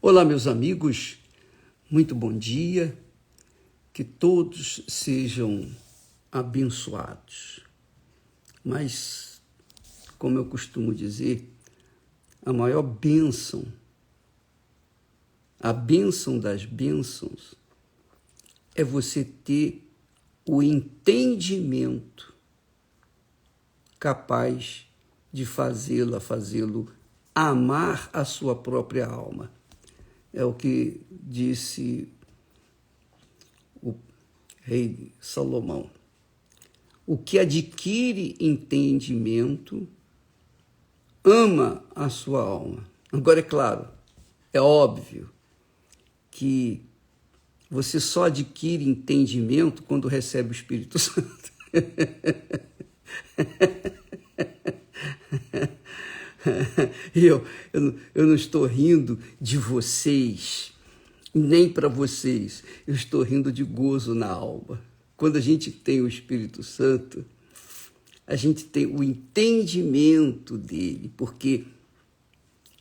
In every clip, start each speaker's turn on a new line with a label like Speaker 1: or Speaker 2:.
Speaker 1: Olá, meus amigos, muito bom dia, que todos sejam abençoados. Mas, como eu costumo dizer, a maior bênção, a bênção das bênçãos, é você ter o entendimento capaz de fazê-lo amar a sua própria alma. É o que disse o rei Salomão. O que adquire entendimento ama a sua alma. Agora, é claro, é óbvio que você só adquire entendimento quando recebe o Espírito Santo. Eu não estou rindo de vocês, nem para vocês. Eu estou rindo de gozo na alma. Quando a gente tem o Espírito Santo, a gente tem o entendimento dele, porque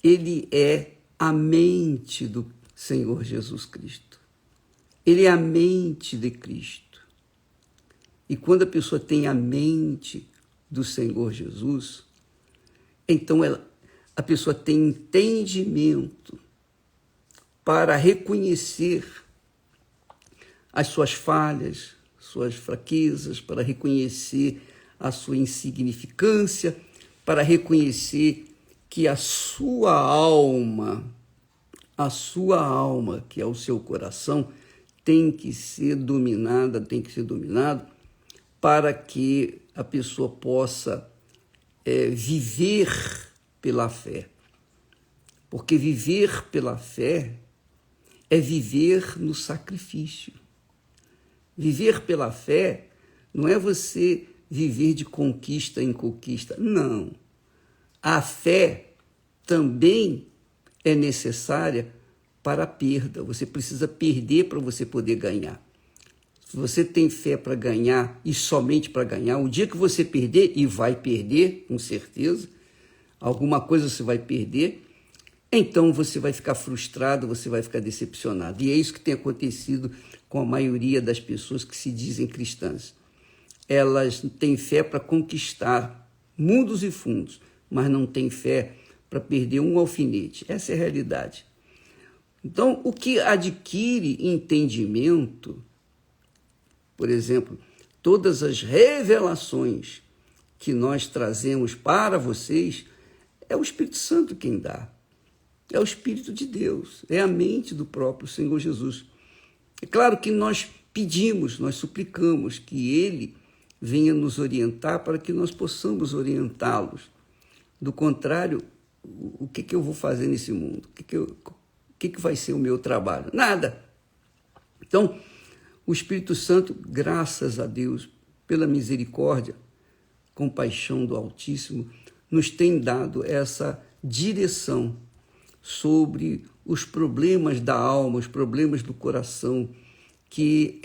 Speaker 1: ele é a mente do Senhor Jesus Cristo. Ele é a mente de Cristo. E quando a pessoa tem a mente do Senhor Jesus, então a pessoa tem entendimento para reconhecer as suas falhas, suas fraquezas, para reconhecer a sua insignificância, para reconhecer que a sua alma, que é o seu coração, tem que ser dominado para que a pessoa possa viver pela fé. Porque viver pela fé é viver no sacrifício. Viver pela fé não é você viver de conquista em conquista. Não. A fé também é necessária para a perda. Você precisa perder para você poder ganhar. Se você tem fé para ganhar e somente para ganhar, o dia que você perder, e vai perder, com certeza, alguma coisa você vai perder, então você vai ficar frustrado, você vai ficar decepcionado. E é isso que tem acontecido com a maioria das pessoas que se dizem cristãs. Elas têm fé para conquistar mundos e fundos, mas não têm fé para perder um alfinete. Essa é a realidade. Então, o que adquire entendimento, por exemplo, todas as revelações que nós trazemos para vocês, é o Espírito Santo quem dá. É o Espírito de Deus, é a mente do próprio Senhor Jesus. É claro que nós pedimos, nós suplicamos que Ele venha nos orientar para que nós possamos orientá-los. Do contrário, o que eu vou fazer nesse mundo? O que vai ser o meu trabalho? Nada. Então, o Espírito Santo, graças a Deus, pela misericórdia, compaixão do Altíssimo, nos tem dado essa direção sobre os problemas da alma, os problemas do coração, que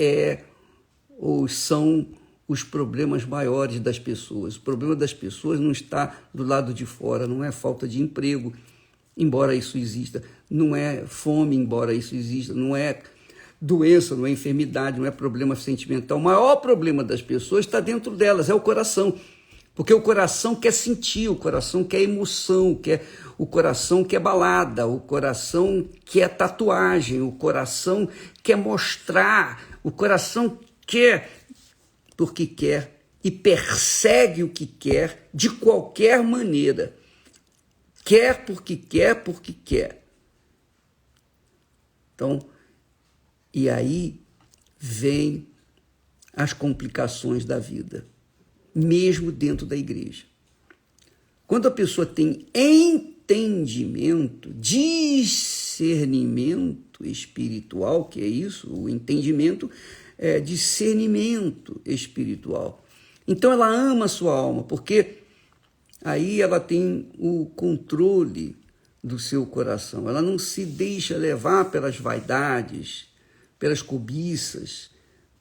Speaker 1: são os problemas maiores das pessoas. O problema das pessoas não está do lado de fora, não é falta de emprego, embora isso exista, não é fome, embora isso exista, não é doença, não é enfermidade, não é problema sentimental. O maior problema das pessoas está dentro delas, é o coração. Porque o coração quer sentir, o coração quer emoção, o coração quer balada, o coração quer tatuagem, o coração quer mostrar, o coração quer porque quer e persegue o que quer de qualquer maneira. Quer porque quer, porque quer. Então, e aí vem as complicações da vida, mesmo dentro da igreja. Quando a pessoa tem entendimento, discernimento espiritual, que é isso, o entendimento é discernimento espiritual. Então ela ama a sua alma, porque aí ela tem o controle do seu coração. Ela não se deixa levar pelas vaidades, pelas cobiças,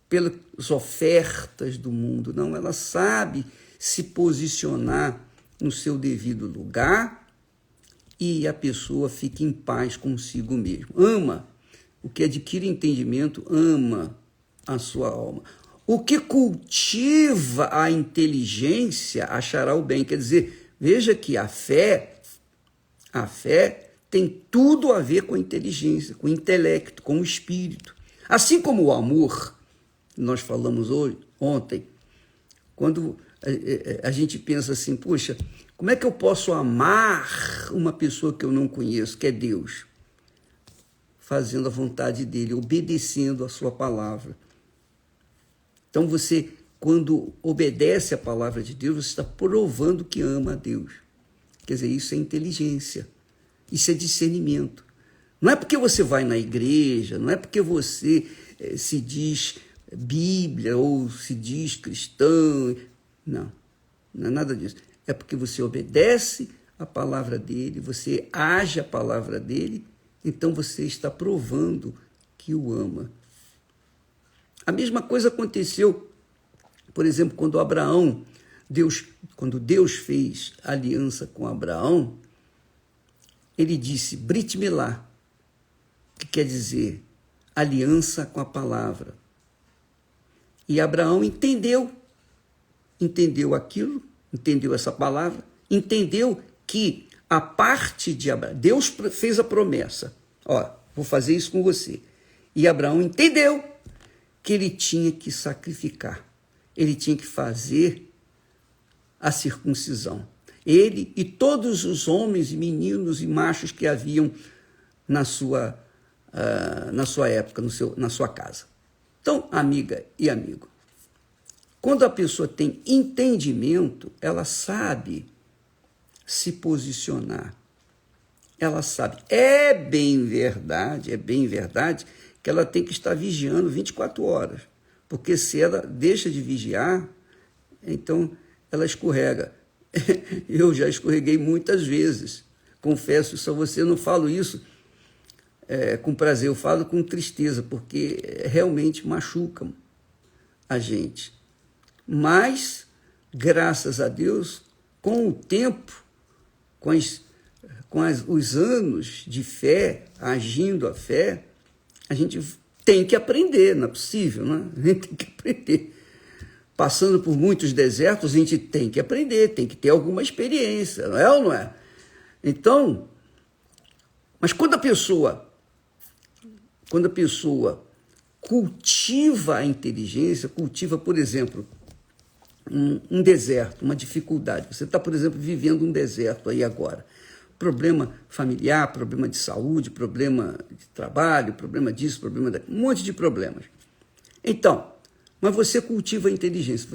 Speaker 1: pelas ofertas do mundo. Não, ela sabe se posicionar no seu devido lugar e a pessoa fica em paz consigo mesmo. Ama. O que adquire entendimento ama a sua alma. O que cultiva a inteligência achará o bem. Quer dizer, veja que a fé tem tudo a ver com a inteligência, com o intelecto, com o espírito. Assim como o amor, nós falamos ontem, quando a gente pensa assim, puxa, como é que eu posso amar uma pessoa que eu não conheço, que é Deus? Fazendo a vontade dele, obedecendo a sua palavra. Então você, quando obedece a palavra de Deus, você está provando que ama a Deus. Quer dizer, isso é inteligência, isso é discernimento. Não é porque você vai na igreja, não é porque você se diz Bíblia ou se diz cristão. Não é nada disso. É porque você obedece a palavra dele, você age a palavra dele, então você está provando que o ama. A mesma coisa aconteceu, por exemplo, quando Deus fez aliança com Abraão, ele disse Brit Milá, que quer dizer aliança com a palavra. E Abraão entendeu aquilo, entendeu essa palavra, entendeu que a parte de Abraão, Deus fez a promessa, vou fazer isso com você. E Abraão entendeu que ele tinha que sacrificar, ele tinha que fazer a circuncisão. Ele e todos os homens e meninos e machos que haviam na sua época, na sua casa. Então, amiga e amigo, quando a pessoa tem entendimento, ela sabe se posicionar. Ela sabe. É bem verdade que ela tem que estar vigiando 24 horas. Porque se ela deixa de vigiar, então ela escorrega. Eu já escorreguei muitas vezes. Confesso isso a você, eu não falo isso com prazer, eu falo com tristeza, porque realmente machucam a gente. Mas, graças a Deus, com o tempo, com os anos de fé, agindo a fé, a gente tem que aprender, não é possível, né? A gente tem que aprender. Passando por muitos desertos, a gente tem que aprender, tem que ter alguma experiência, não é ou não é? Então, mas quando a pessoa cultiva a inteligência, cultiva, por exemplo, um deserto, uma dificuldade. Você está, por exemplo, vivendo um deserto aí agora. Problema familiar, problema de saúde, problema de trabalho, problema disso, problema daquilo, um monte de problemas. Então, mas você cultiva a inteligência.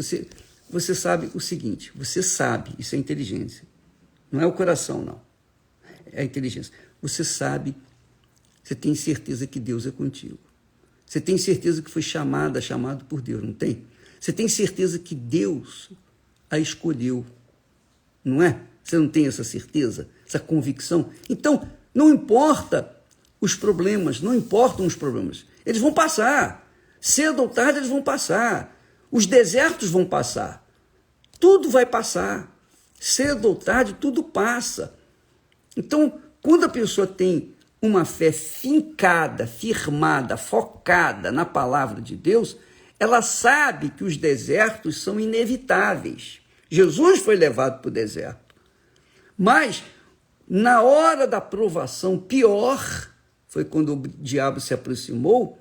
Speaker 1: Você sabe o seguinte, você sabe, isso é inteligência. Não é o coração, não. É a inteligência. Você sabe, você tem certeza que Deus é contigo. Você tem certeza que foi chamado por Deus, não tem? Você tem certeza que Deus a escolheu, não é? Você não tem essa certeza, essa convicção? Então, não importam os problemas, eles vão passar. Cedo ou tarde eles vão passar. Os desertos vão passar. Tudo vai passar. Cedo ou tarde tudo passa. Então, quando a pessoa tem uma fé fincada, firmada, focada na palavra de Deus, ela sabe que os desertos são inevitáveis. Jesus foi levado para o deserto. Mas, na hora da provação, pior, foi quando o diabo se aproximou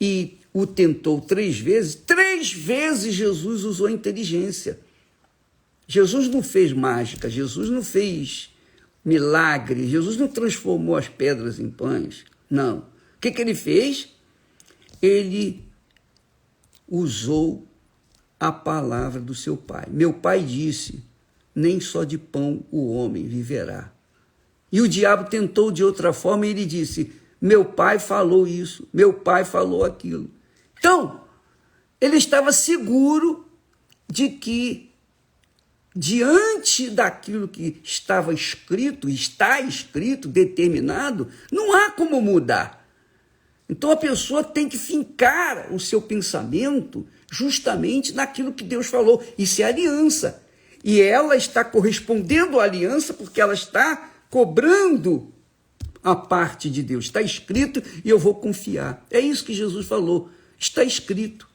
Speaker 1: e o tentou 3 vezes. 3 vezes Jesus usou a inteligência. Jesus não fez mágica, Jesus não fez milagre, Jesus não transformou as pedras em pães. Não. O que ele fez? Ele usou a palavra do seu pai. Meu pai disse, nem só de pão o homem viverá. E o diabo tentou de outra forma e ele disse, meu pai falou isso, meu pai falou aquilo. Então, ele estava seguro de que, diante daquilo que estava escrito, está escrito, determinado, não há como mudar. Então a pessoa tem que fincar o seu pensamento justamente naquilo que Deus falou. Isso é aliança. E ela está correspondendo à aliança porque ela está cobrando a parte de Deus. Está escrito e eu vou confiar. É isso que Jesus falou. Está escrito.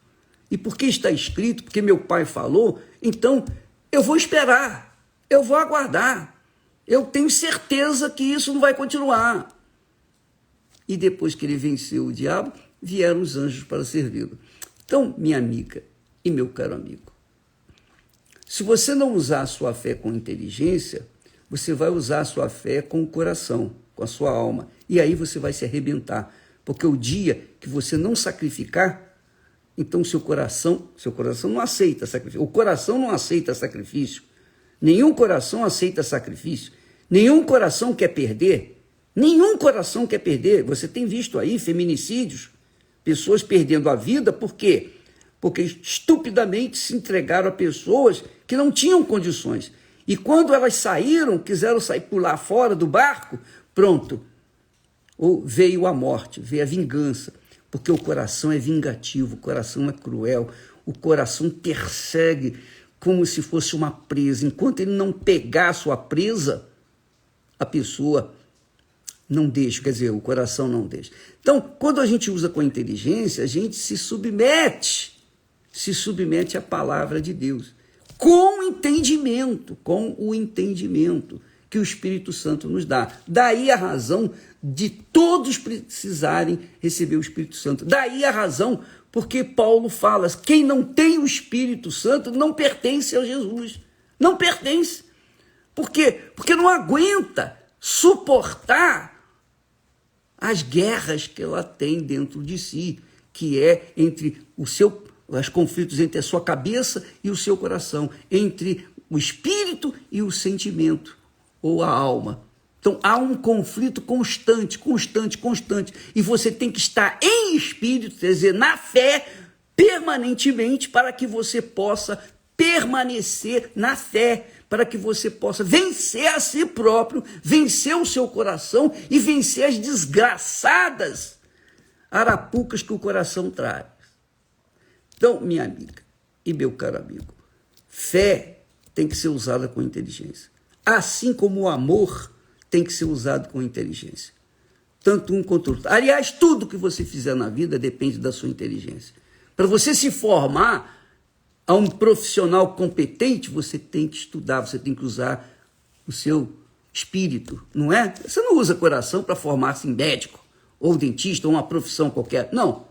Speaker 1: E porque está escrito, porque meu pai falou, então eu vou esperar, eu vou aguardar. Eu tenho certeza que isso não vai continuar. E depois que ele venceu o diabo, vieram os anjos para servi-lo. Então, minha amiga e meu caro amigo, se você não usar a sua fé com inteligência, você vai usar a sua fé com o coração, com a sua alma. E aí você vai se arrebentar. Porque o dia que você não sacrificar, então seu coração não aceita sacrifício. O coração não aceita sacrifício. Nenhum coração aceita sacrifício. Nenhum coração quer perder. Nenhum coração quer perder. Você tem visto aí feminicídios, pessoas perdendo a vida, por quê? Porque estupidamente se entregaram a pessoas que não tinham condições. E quando elas saíram, quiseram sair, pular fora do barco, pronto, veio a morte, veio a vingança. Porque o coração é vingativo, o coração é cruel, o coração persegue como se fosse uma presa. Enquanto ele não pegar a sua presa, a pessoa não deixa, quer dizer, o coração não deixa. Então, quando a gente usa com inteligência, a gente se submete à palavra de Deus, com o entendimento que o Espírito Santo nos dá. Daí a razão de todos precisarem receber o Espírito Santo. Daí a razão porque Paulo fala, quem não tem o Espírito Santo não pertence a Jesus. Não pertence. Por quê? Porque não aguenta suportar as guerras que ela tem dentro de si, que é entre os conflitos entre a sua cabeça e o seu coração, entre o espírito e o sentimento, ou a alma. Então, há um conflito constante, e você tem que estar em espírito, quer dizer, na fé, permanentemente, para que você possa permanecer na fé, para que você possa vencer a si próprio, vencer o seu coração e vencer as desgraçadas arapucas que o coração traz. Então, minha amiga e meu caro amigo, fé tem que ser usada com inteligência. Assim como o amor tem que ser usado com inteligência. Tanto um quanto o outro. Aliás, tudo que você fizer na vida depende da sua inteligência. Para você se formar a um profissional competente, você tem que estudar, você tem que usar o seu espírito, não é? Você não usa coração para formar-se em médico, ou dentista, ou uma profissão qualquer. Não.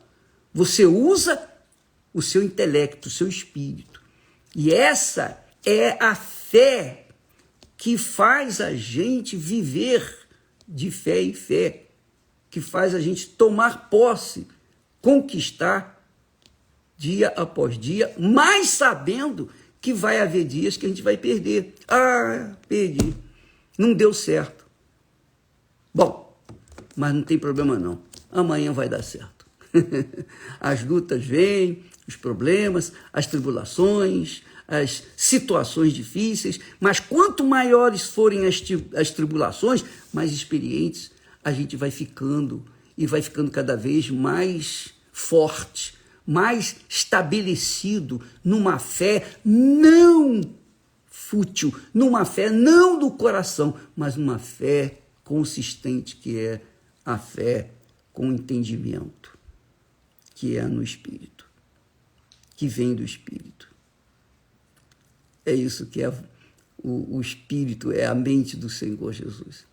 Speaker 1: Você usa o seu intelecto, o seu espírito. E essa é a fé que faz a gente viver de fé em fé, que faz a gente tomar posse, conquistar dia após dia, mas sabendo que vai haver dias que a gente vai perder. Ah, perdi, não deu certo. Bom, mas não tem problema não, amanhã vai dar certo. As lutas vêm, os problemas, as tribulações, as situações difíceis, mas quanto maiores forem as tribulações, mais experientes a gente vai ficando, e vai ficando cada vez mais forte, mais estabelecido numa fé não fútil, numa fé não do coração, mas numa fé consistente, que é a fé com entendimento, que é no Espírito, que vem do Espírito. É isso que é o Espírito, é a mente do Senhor Jesus.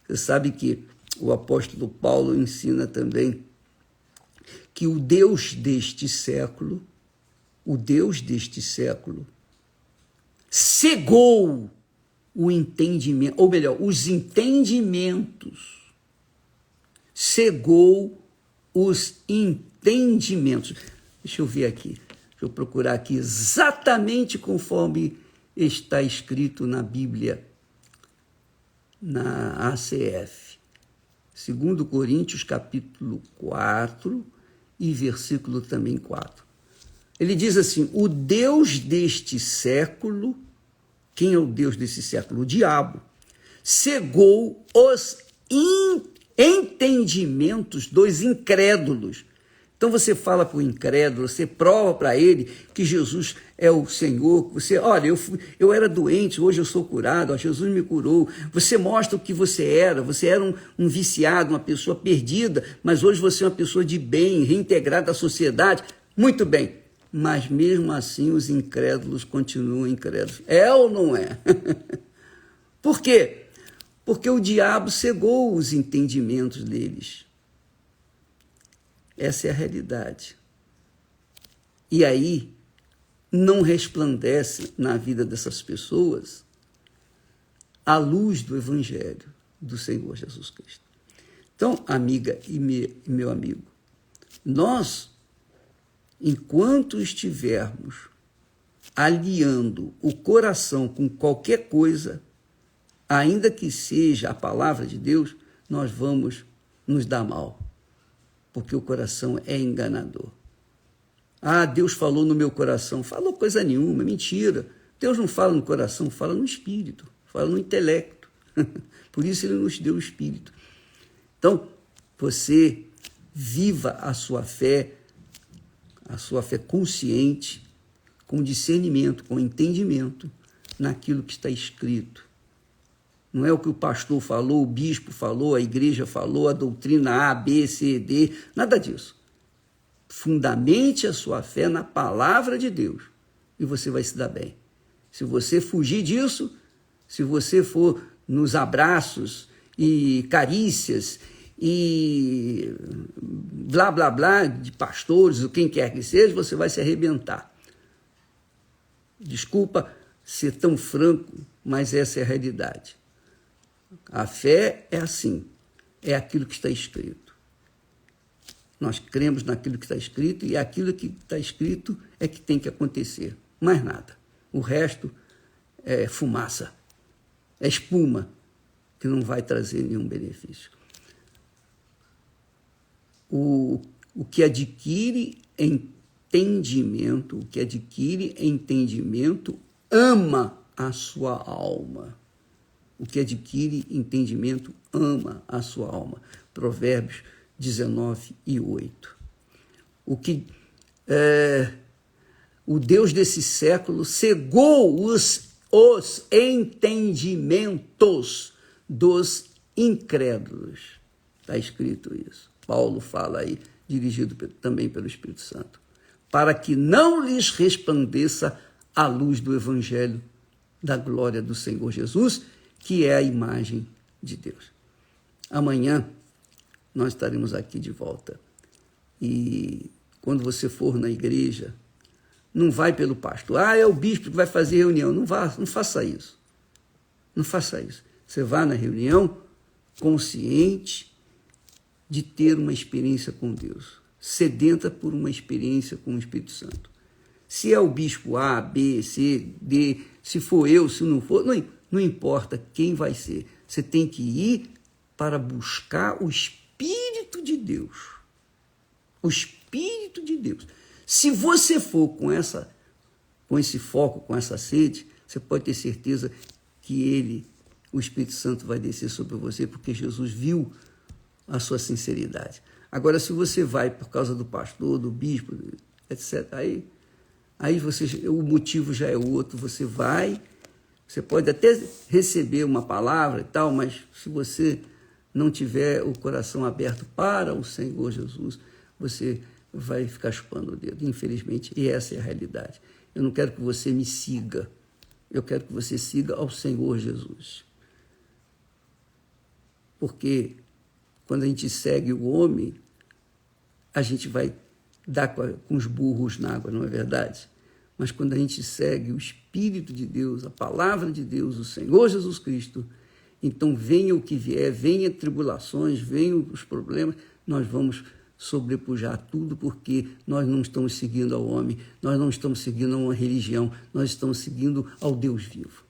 Speaker 1: Você sabe que o apóstolo Paulo ensina também que o Deus deste século, cegou o entendimento, ou melhor, os entendimentos, cegou os entendimentos. Deixa eu ver aqui, deixa eu procurar aqui exatamente conforme está escrito na Bíblia, na ACF. 2 Coríntios, capítulo 4, e versículo também 4. Ele diz assim, o Deus deste século, quem é o Deus desse século? O diabo, cegou os entendimentos dos incrédulos. Então você fala para o incrédulo, você prova para ele que Jesus é o Senhor. Você, olha, eu era doente, hoje eu sou curado, ó, Jesus me curou. Você mostra o que você era um viciado, uma pessoa perdida, mas hoje você é uma pessoa de bem, reintegrada à sociedade. Muito bem, mas mesmo assim os incrédulos continuam incrédulos. É ou não é? Por quê? Porque o diabo cegou os entendimentos deles. Essa é a realidade. E aí, não resplandece na vida dessas pessoas a luz do Evangelho do Senhor Jesus Cristo. Então, amiga e meu amigo, nós, enquanto estivermos aliando o coração com qualquer coisa, ainda que seja a palavra de Deus, nós vamos nos dar mal. Porque o coração é enganador. Ah, Deus falou no meu coração. Falou coisa nenhuma, mentira. Deus não fala no coração, fala no espírito, fala no intelecto. Por isso ele nos deu o espírito. Então, você viva a sua fé consciente, com discernimento, com entendimento naquilo que está escrito. Não é o que o pastor falou, o bispo falou, a igreja falou, a doutrina A, B, C, D, nada disso. Fundamente a sua fé na palavra de Deus e você vai se dar bem. Se você fugir disso, se você for nos abraços e carícias e blá, blá, blá, de pastores ou quem quer que seja, você vai se arrebentar. Desculpa ser tão franco, mas essa é a realidade. A fé é assim, é aquilo que está escrito. Nós cremos naquilo que está escrito e aquilo que está escrito é que tem que acontecer, mais nada. O resto é fumaça, é espuma, que não vai trazer nenhum benefício. O que adquire entendimento, ama a sua alma. O que adquire entendimento ama a sua alma. Provérbios 19:8. O Deus desse século cegou os entendimentos dos incrédulos. Está escrito isso. Paulo fala aí, dirigido também pelo Espírito Santo. Para que não lhes resplandeça a luz do Evangelho da glória do Senhor Jesus, que é a imagem de Deus. Amanhã nós estaremos aqui de volta. E quando você for na igreja, não vai pelo pastor. Ah, é o bispo que vai fazer reunião. Não faça isso. Não faça isso. Você vá na reunião consciente de ter uma experiência com Deus, sedenta por uma experiência com o Espírito Santo. Se é o bispo A, B, C, D, se for eu, se não for, não importa quem vai ser. Você tem que ir para buscar o Espírito de Deus. O Espírito de Deus. Se você for com esse foco, com essa sede, você pode ter certeza que o Espírito Santo vai descer sobre você, porque Jesus viu a sua sinceridade. Agora, se você vai por causa do pastor, do bispo, etc., aí o motivo já é outro. Você vai, você pode até receber uma palavra e tal, mas se você não tiver o coração aberto para o Senhor Jesus, você vai ficar chupando o dedo, infelizmente, e essa é a realidade. Eu não quero que você me siga, eu quero que você siga ao Senhor Jesus. Porque quando a gente segue o homem, a gente vai dar com os burros na água, não é verdade? Mas quando a gente segue o Espírito de Deus, a palavra de Deus, o Senhor Jesus Cristo, então venha o que vier, venha tribulações, venham os problemas, nós vamos sobrepujar tudo, porque nós não estamos seguindo ao homem, nós não estamos seguindo a uma religião, nós estamos seguindo ao Deus vivo.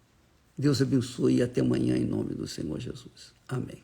Speaker 1: Deus abençoe e até amanhã em nome do Senhor Jesus. Amém.